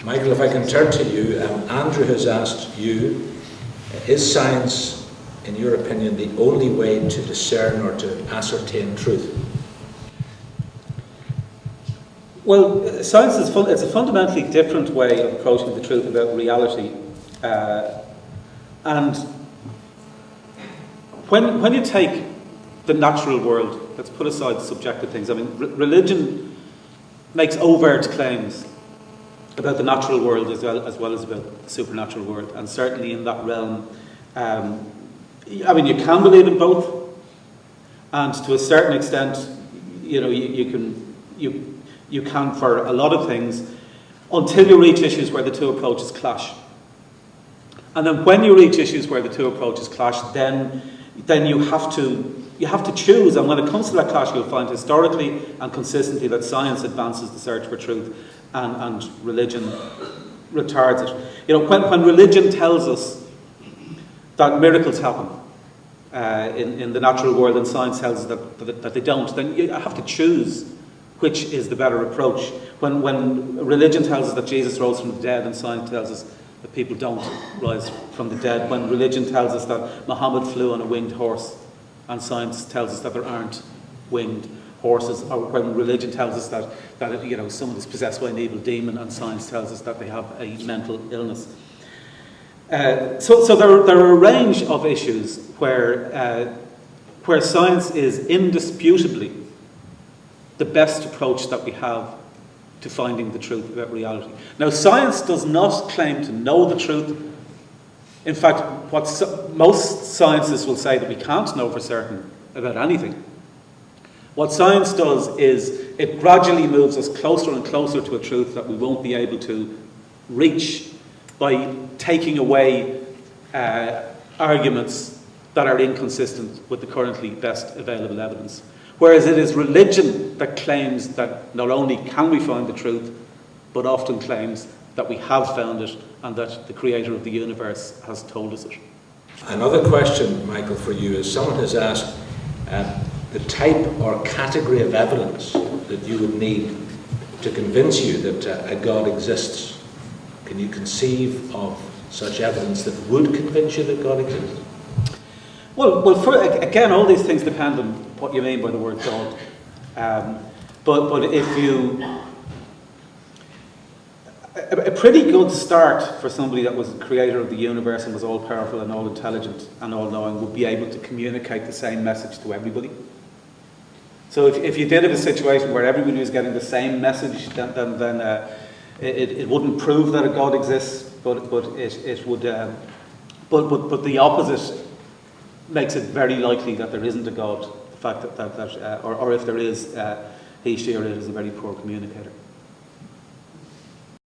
Michael, if I can turn to you, Andrew has asked you, is science, in your opinion, the only way to discern or to ascertain truth? Well, science is it's a fundamentally different way of approaching the truth about reality. And when you take the natural world, let's put aside the subjective things. I mean, religion makes overt claims about the natural world as well as about the supernatural world, and certainly in that realm, I mean, you can believe in both, and to a certain extent, you know, you can for a lot of things, until you reach issues where the two approaches clash. And then when you reach issues where the two approaches clash, then you have to choose. And when it comes to that clash, you'll find historically and consistently that science advances the search for truth, and religion retards it. You know, when religion tells us that miracles happen in the natural world, and science tells us that they don't, then you have to choose which is the better approach. When religion tells us that Jesus rose from the dead, and science tells us that people don't rise from the dead. When religion tells us that Muhammad flew on a winged horse, and science tells us that there aren't winged horses. Or when religion tells us that you know, someone is possessed by an evil demon, and science tells us that they have a mental illness. So there are a range of issues where science is indisputably the best approach that we have to finding the truth about reality. Now, science does not claim to know the truth. In fact, most scientists will say that we can't know for certain about anything. What science does is it gradually moves us closer and closer to a truth that we won't be able to reach by taking away arguments that are inconsistent with the currently best available evidence. Whereas it is religion that claims that not only can we find the truth, but often claims that we have found it and that the creator of the universe has told us it. Another question, Michael, for you is someone has asked the type or category of evidence that you would need to convince you that a God exists. Can you conceive of such evidence that would convince you that God exists? Well, again, all these things depend on what you mean by the word God. But if you... A pretty good start for somebody that was the creator of the universe and was all-powerful and all-intelligent and all-knowing would be able to communicate the same message to everybody. So if you did have a situation where everybody was getting the same message, then it wouldn't prove that a God exists, but it would... But the opposite makes it very likely that there isn't a God. The fact that or if there is, he, she, or it is a very poor communicator.